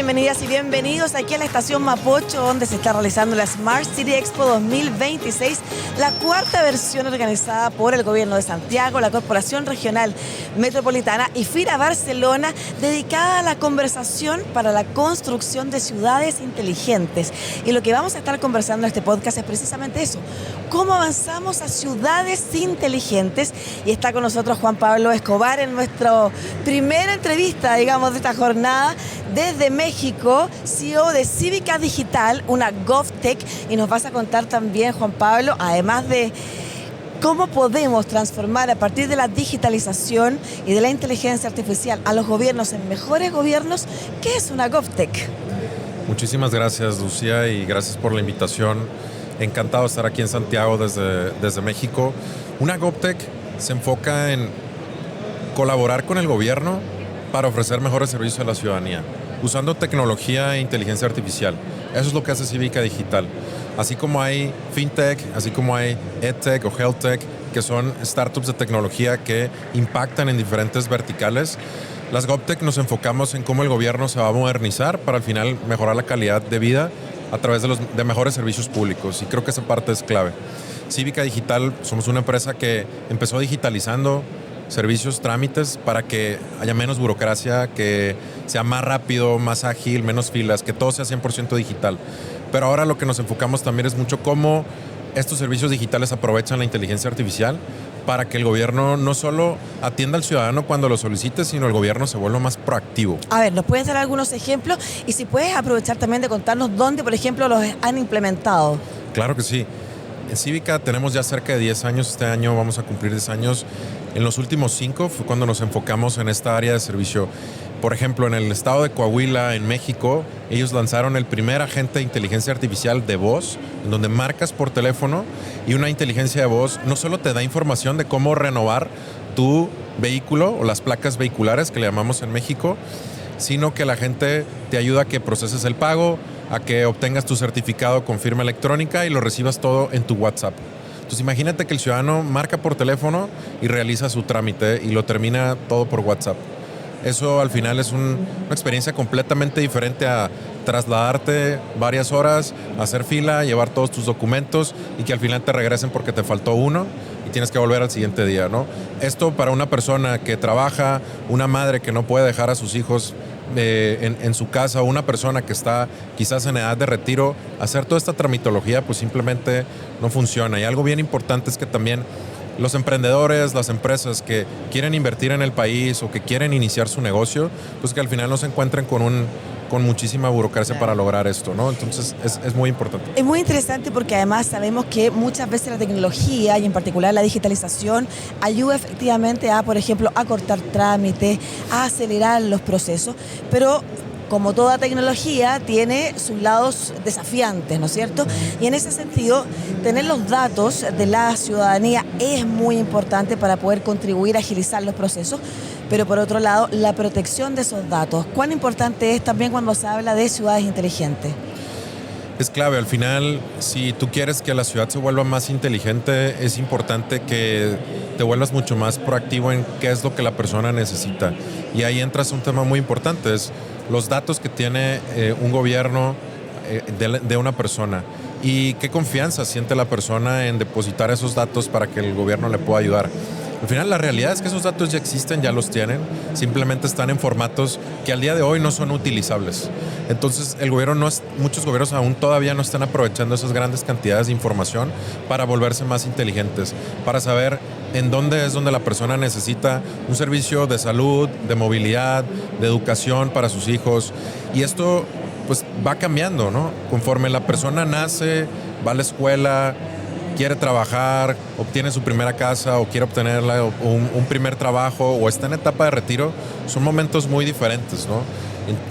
bienvenidas y bienvenidos aquí a la estación Mapocho, donde se está realizando la Smart City Expo 2026, la cuarta versión organizada por el Gobierno de Santiago, la Corporación Regional Metropolitana y FIRA Barcelona, dedicada a la conversación para la construcción de ciudades inteligentes. Y lo que vamos a estar conversando en este podcast es precisamente eso, cómo avanzamos a ciudades inteligentes. Y está con nosotros Juan Pablo Escobar en nuestra primera entrevista, digamos, de esta jornada, desde México, CEO de Cívica Digital, una GovTech, y nos vas a contar también, Juan Pablo, además de cómo podemos transformar a partir de la digitalización y de la inteligencia artificial a los gobiernos en mejores gobiernos. ¿Qué es una GovTech? Muchísimas gracias, Lucía, y gracias por la invitación. Encantado de estar aquí en Santiago desde México. Una GovTech se enfoca en colaborar con el gobierno para ofrecer mejores servicios a la ciudadanía, usando tecnología e inteligencia artificial. Eso es lo que hace Cívica Digital. Así como hay FinTech, así como hay EdTech o HealthTech, que son startups de tecnología que impactan en diferentes verticales, las GovTech nos enfocamos en cómo el gobierno se va a modernizar para al final mejorar la calidad de vida a través de mejores servicios públicos, y creo que esa parte es clave. Cívica Digital somos una empresa que empezó digitalizando servicios, trámites, para que haya menos burocracia, que sea más rápido, más ágil, menos filas, que todo sea 100% digital. Pero ahora lo que nos enfocamos también es mucho cómo estos servicios digitales aprovechan la inteligencia artificial para que el gobierno no solo atienda al ciudadano cuando lo solicite, sino el gobierno se vuelva más proactivo. A ver, ¿nos puedes dar algunos ejemplos? Y si puedes aprovechar también de contarnos dónde, por ejemplo, los han implementado. Claro que sí. En Cívica tenemos ya cerca de 10 años, este año vamos a cumplir 10 años. En los últimos 5 fue cuando nos enfocamos en esta área de servicio. Por ejemplo, en el estado de Coahuila, en México, ellos lanzaron el primer agente de inteligencia artificial de voz, en donde marcas por teléfono y una inteligencia de voz no solo te da información de cómo renovar tu vehículo o las placas vehiculares que le llamamos en México, sino que la gente te ayuda a que proceses el pago, a que obtengas tu certificado con firma electrónica y lo recibas todo en tu WhatsApp. Entonces imagínate que el ciudadano marca por teléfono y realiza su trámite y lo termina todo por WhatsApp. Eso al final es una experiencia completamente diferente a trasladarte varias horas, hacer fila, llevar todos tus documentos y que al final te regresen porque te faltó uno y tienes que volver al siguiente día, ¿no? Esto para una persona que trabaja, una madre que no puede dejar a sus hijos en su casa, o una persona que está quizás en edad de retiro, hacer toda esta tramitología pues simplemente no funciona. Y algo bien importante es que también los emprendedores, las empresas que quieren invertir en el país o que quieren iniciar su negocio, pues que al final no se encuentren con muchísima burocracia para lograr esto, ¿no? Entonces es muy importante. Es muy interesante porque además sabemos que muchas veces la tecnología y en particular la digitalización ayuda efectivamente a, por ejemplo, a cortar trámites, a acelerar los procesos, pero como toda tecnología, tiene sus lados desafiantes, ¿no es cierto? Y en ese sentido, tener los datos de la ciudadanía es muy importante para poder contribuir a agilizar los procesos, pero por otro lado, la protección de esos datos. ¿Cuán importante es también cuando se habla de ciudades inteligentes? Es clave. Al final, si tú quieres que la ciudad se vuelva más inteligente, es importante que te vuelvas mucho más proactivo en qué es lo que la persona necesita. Y ahí entras a un tema muy importante, es los datos que tiene un gobierno de una persona y qué confianza siente la persona en depositar esos datos para que el gobierno le pueda ayudar. Al final la realidad es que esos datos ya existen, ya los tienen, simplemente están en formatos que al día de hoy no son utilizables. Entonces muchos gobiernos aún todavía no están aprovechando esas grandes cantidades de información para volverse más inteligentes, para saber en dónde es donde la persona necesita un servicio de salud, de movilidad, de educación para sus hijos. Y esto pues va cambiando, ¿no? Conforme la persona nace, va a la escuela, quiere trabajar, obtiene su primera casa o quiere obtener un primer trabajo o está en etapa de retiro, son momentos muy diferentes, ¿no?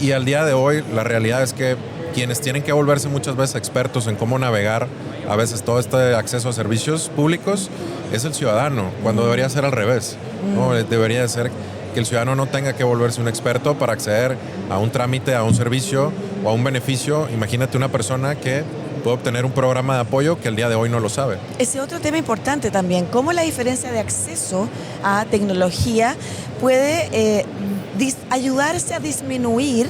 Y al día de hoy la realidad es que quienes tienen que volverse muchas veces expertos en cómo navegar a veces todo este acceso a servicios públicos es el ciudadano, cuando debería ser al revés, ¿no? Debería ser que el ciudadano no tenga que volverse un experto para acceder a un trámite, a un servicio o a un beneficio. Imagínate una persona que puede obtener un programa de apoyo que al día de hoy no lo sabe. Ese otro tema importante también, cómo la diferencia de acceso a tecnología puede ayudarse a disminuir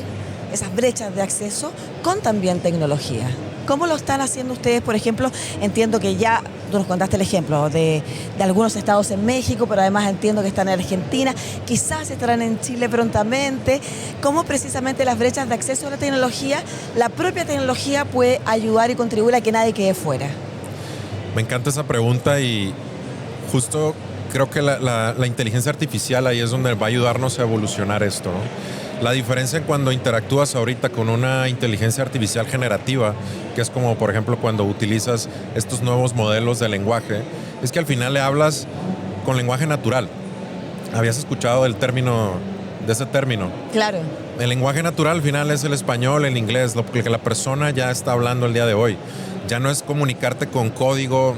esas brechas de acceso con también tecnología. ¿Cómo lo están haciendo ustedes? Por ejemplo, entiendo que ya, tú nos contaste el ejemplo de algunos estados en México, pero además entiendo que están en Argentina, quizás estarán en Chile prontamente. ¿Cómo precisamente las brechas de acceso a la tecnología, la propia tecnología puede ayudar y contribuir a que nadie quede fuera? Me encanta esa pregunta y justo creo que la inteligencia artificial ahí es donde va a ayudarnos a evolucionar esto, ¿no? La diferencia cuando interactúas ahorita con una inteligencia artificial generativa, que es como por ejemplo cuando utilizas estos nuevos modelos de lenguaje, es que al final le hablas con lenguaje natural. ¿Habías escuchado de ese término? Claro. El lenguaje natural al final es el español, el inglés, lo que la persona ya está hablando el día de hoy. Ya no es comunicarte con código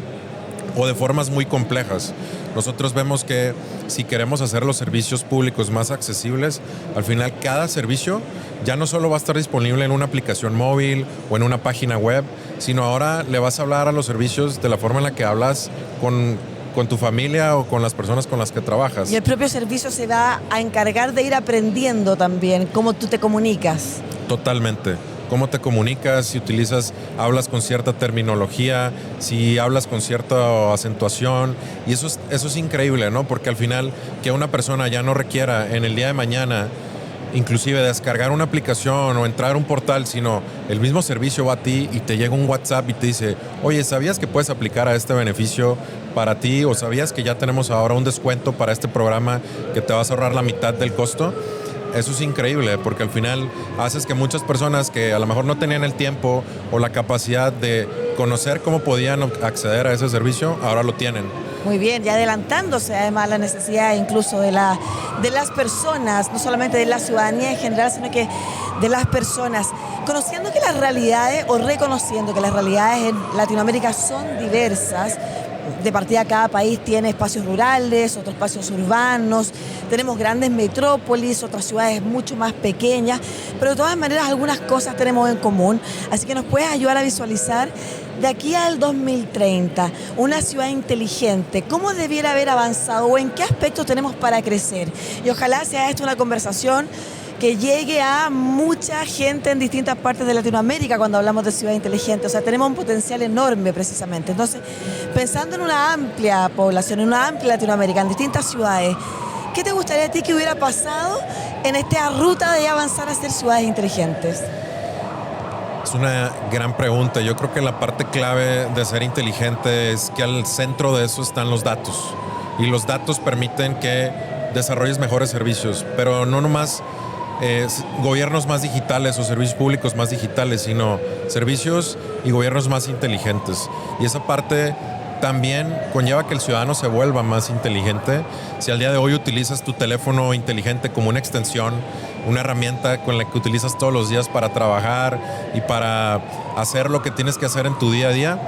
o de formas muy complejas. Nosotros vemos que si queremos hacer los servicios públicos más accesibles, al final cada servicio ya no solo va a estar disponible en una aplicación móvil o en una página web, sino ahora le vas a hablar a los servicios de la forma en la que hablas con tu familia o con las personas con las que trabajas. Y el propio servicio se va a encargar de ir aprendiendo también cómo tú te comunicas. Totalmente. Cómo te comunicas, si hablas con cierta terminología, si hablas con cierta acentuación. Y eso es increíble, ¿no? Porque al final que una persona ya no requiera en el día de mañana inclusive descargar una aplicación o entrar a un portal, sino el mismo servicio va a ti y te llega un WhatsApp y te dice, oye, ¿sabías que puedes aplicar a este beneficio para ti? ¿O sabías que ya tenemos ahora un descuento para este programa que te vas a ahorrar la mitad del costo? Eso es increíble porque al final haces que muchas personas que a lo mejor no tenían el tiempo o la capacidad de conocer cómo podían acceder a ese servicio, ahora lo tienen. Muy bien, y adelantándose además la necesidad incluso de las personas, no solamente de la ciudadanía en general, sino que de las personas, conociendo que las realidades o reconociendo que las realidades en Latinoamérica son diversas. De partida cada país tiene espacios rurales, otros espacios urbanos, tenemos grandes metrópolis, otras ciudades mucho más pequeñas, pero de todas maneras algunas cosas tenemos en común, así que nos puedes ayudar a visualizar de aquí al 2030 una ciudad inteligente, cómo debiera haber avanzado o en qué aspectos tenemos para crecer. Y ojalá sea esto una conversación que llegue a mucha gente en distintas partes de Latinoamérica cuando hablamos de ciudad inteligente. O sea, tenemos un potencial enorme precisamente. Entonces, pensando en una amplia población, en una amplia Latinoamérica, en distintas ciudades, ¿qué te gustaría a ti que hubiera pasado en esta ruta de avanzar a ser ciudades inteligentes? Es una gran pregunta. Yo creo que la parte clave de ser inteligente es que al centro de eso están los datos. Y los datos permiten que desarrolles mejores servicios, pero no nomás gobiernos más digitales o servicios públicos más digitales, sino servicios y gobiernos más inteligentes. Y esa parte también conlleva que el ciudadano se vuelva más inteligente. Si al día de hoy utilizas tu teléfono inteligente como una extensión, una herramienta con la que utilizas todos los días para trabajar y para hacer lo que tienes que hacer en tu día a día,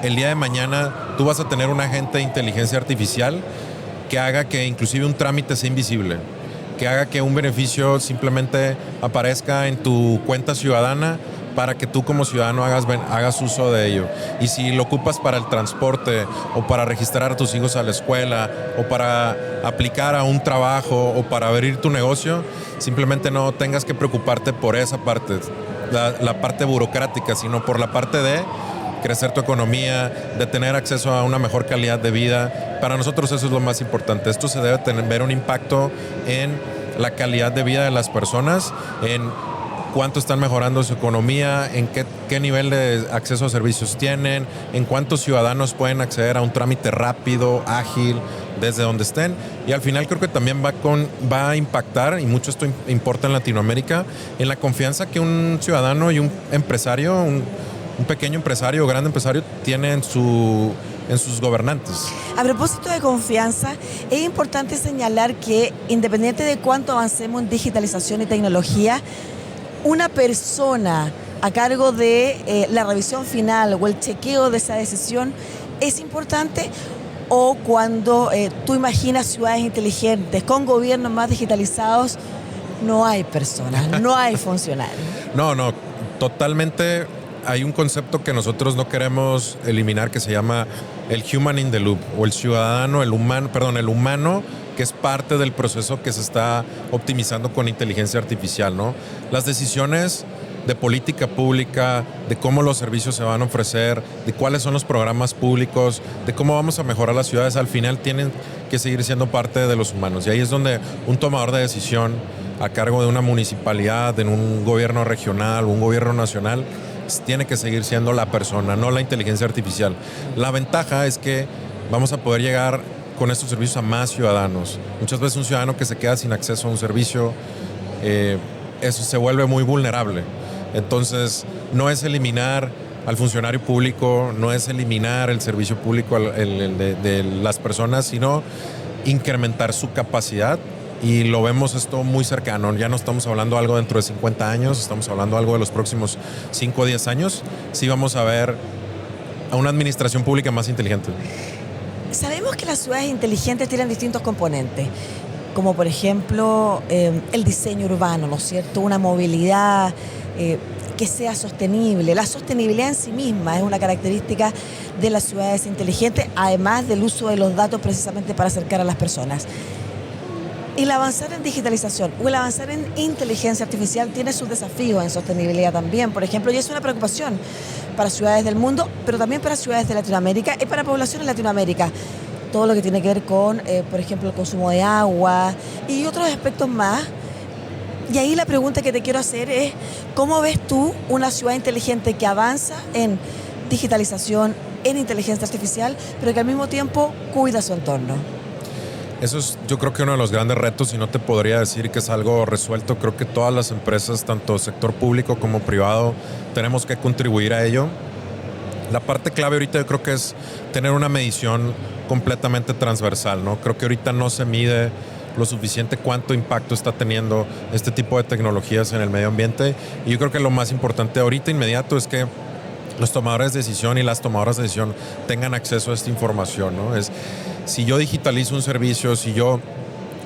el día de mañana tú vas a tener un agente de inteligencia artificial que haga que inclusive un trámite sea invisible, que haga que un beneficio simplemente aparezca en tu cuenta ciudadana para que tú como ciudadano hagas uso de ello. Y si lo ocupas para el transporte o para registrar a tus hijos a la escuela o para aplicar a un trabajo o para abrir tu negocio, simplemente no tengas que preocuparte por esa parte, la parte burocrática, sino por la parte de crecer tu economía, de tener acceso a una mejor calidad de vida. Para nosotros eso es lo más importante. Esto se debe ver un impacto en la calidad de vida de las personas, en cuánto están mejorando su economía, en qué nivel de acceso a servicios tienen, en cuántos ciudadanos pueden acceder a un trámite rápido, ágil, desde donde estén. Y al final creo que también va a impactar, y mucho esto importa en Latinoamérica, en la confianza que un ciudadano y un empresario, un pequeño empresario o grande empresario tiene en sus gobernantes. A propósito de confianza, es importante señalar que independiente de cuánto avancemos en digitalización y tecnología, una persona a cargo de la revisión final o el chequeo de esa decisión es importante. O cuando tú imaginas ciudades inteligentes con gobiernos más digitalizados, no hay personas, no hay funcionarios. No, totalmente. Hay un concepto que nosotros no queremos eliminar que se llama el human in the loop, o el ciudadano, el humano que es parte del proceso que se está optimizando con inteligencia artificial, ¿no? Las decisiones de política pública, de cómo los servicios se van a ofrecer, de cuáles son los programas públicos, de cómo vamos a mejorar las ciudades, al final tienen que seguir siendo parte de los humanos. Y ahí es donde un tomador de decisión a cargo de una municipalidad, en un gobierno regional o un gobierno nacional, tiene que seguir siendo la persona, no la inteligencia artificial. La ventaja es que vamos a poder llegar con estos servicios a más ciudadanos. Muchas veces un ciudadano que se queda sin acceso a un servicio, eso se vuelve muy vulnerable. Entonces, no es eliminar al funcionario público, no es eliminar el servicio público de las personas, sino incrementar su capacidad. Y lo vemos esto muy cercano. Ya no estamos hablando de algo dentro de 50 años, estamos hablando de algo de los próximos 5 o 10 años. Sí vamos a ver a una administración pública más inteligente. Sabemos que las ciudades inteligentes tienen distintos componentes, como por ejemplo el diseño urbano, ¿no es cierto? Una movilidad que sea sostenible. La sostenibilidad en sí misma es una característica de las ciudades inteligentes, además del uso de los datos precisamente para acercar a las personas. El avanzar en digitalización o el avanzar en inteligencia artificial tiene sus desafíos en sostenibilidad también, por ejemplo, y es una preocupación para ciudades del mundo, pero también para ciudades de Latinoamérica y para población en Latinoamérica. Todo lo que tiene que ver con, por ejemplo, el consumo de agua y otros aspectos más. Y ahí la pregunta que te quiero hacer es, ¿cómo ves tú una ciudad inteligente que avanza en digitalización, en inteligencia artificial, pero que al mismo tiempo cuida su entorno? Eso es, yo creo que uno de los grandes retos, y no te podría decir que es algo resuelto. Creo que todas las empresas, tanto sector público como privado, tenemos que contribuir a ello. La parte clave ahorita yo creo que es tener una medición completamente transversal, ¿no? Creo que ahorita no se mide lo suficiente cuánto impacto está teniendo este tipo de tecnologías en el medio ambiente. Y yo creo que lo más importante ahorita inmediato es que los tomadores de decisión y las tomadoras de decisión tengan acceso a esta información, ¿no? Si yo digitalizo un servicio, si yo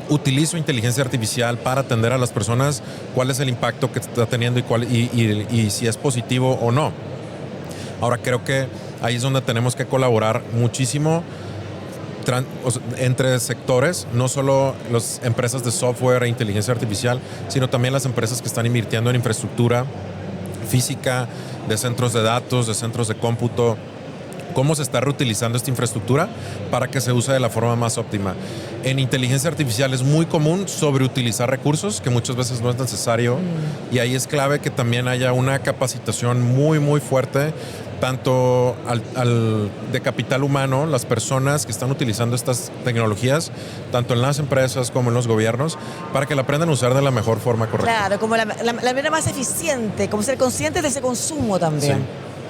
utilizo inteligencia artificial para atender a las personas, ¿cuál es el impacto que está teniendo y si es positivo o no? Ahora creo que ahí es donde tenemos que colaborar muchísimo entre sectores, no solo las empresas de software e inteligencia artificial, sino también las empresas que están invirtiendo en infraestructura física, de centros de datos, de centros de cómputo. Cómo se está reutilizando esta infraestructura para que se use de la forma más óptima. En inteligencia artificial es muy común sobreutilizar recursos, que muchas veces no es necesario, y ahí es clave que también haya una capacitación muy, muy fuerte, tanto de capital humano, las personas que están utilizando estas tecnologías, tanto en las empresas como en los gobiernos, para que la aprendan a usar de la mejor forma correcta. Claro, como la manera más eficiente, como ser conscientes de ese consumo también. Sí.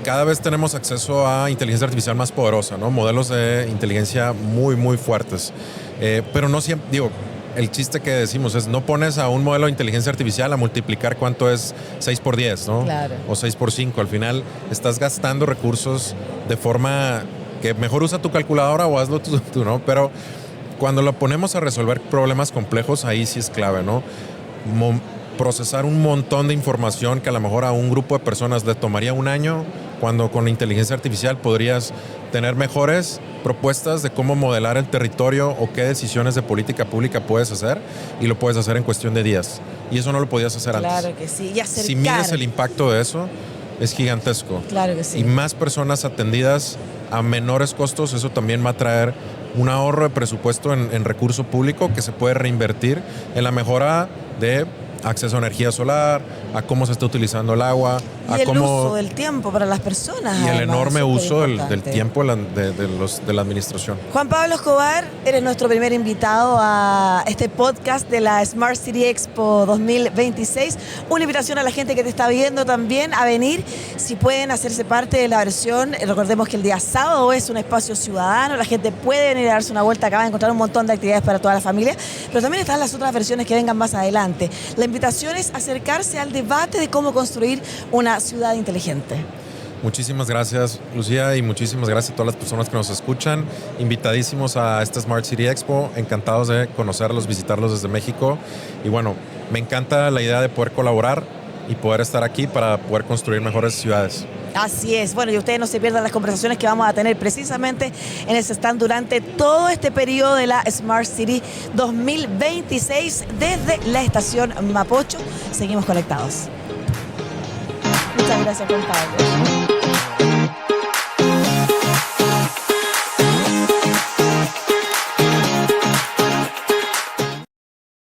Cada vez tenemos acceso a inteligencia artificial más poderosa, ¿no? Modelos de inteligencia muy, muy fuertes. Pero no siempre, digo, el chiste que decimos es no pones a un modelo de inteligencia artificial a multiplicar cuánto es 6 por 10, ¿no? Claro. O 6 por 5. Al final estás gastando recursos de forma que mejor usa tu calculadora o hazlo tú, ¿no? Pero cuando lo ponemos a resolver problemas complejos, ahí sí es clave, ¿no? Procesar un montón de información que a lo mejor a un grupo de personas le tomaría un año, cuando con la inteligencia artificial podrías tener mejores propuestas de cómo modelar el territorio o qué decisiones de política pública puedes hacer, y lo puedes hacer en cuestión de días. Y eso no lo podías hacer antes. Claro que sí. Y acercar. Si mides el impacto de eso, es gigantesco. Claro que sí. Y más personas atendidas a menores costos, eso también va a traer un ahorro de presupuesto en recurso público que se puede reinvertir en la mejora de acceso a energía solar, a cómo se está utilizando el agua, y el uso del tiempo para las personas. Y el además, enorme uso del tiempo de la administración. Juan Pablo Escobar, eres nuestro primer invitado a este podcast de la Smart City Expo 2026. Una invitación a la gente que te está viendo también a venir, si pueden hacerse parte de la versión. Recordemos que el día sábado es un espacio ciudadano, la gente puede venir a darse una vuelta acá, va a encontrar un montón de actividades para toda la familia, pero también están las otras versiones que vengan más adelante. La invitación es acercarse al debate de cómo construir una ciudad inteligente. Muchísimas gracias, Lucía, y muchísimas gracias a todas las personas que nos escuchan. Invitadísimos a esta Smart City Expo, encantados de conocerlos, visitarlos desde México. Y bueno, me encanta la idea de poder colaborar y poder estar aquí para poder construir mejores ciudades. Así es. Bueno, y ustedes no se pierdan las conversaciones que vamos a tener precisamente en ese stand durante todo este periodo de la Smart City 2026 desde la estación Mapocho. Seguimos conectados. Muchas gracias, Juan Pablo.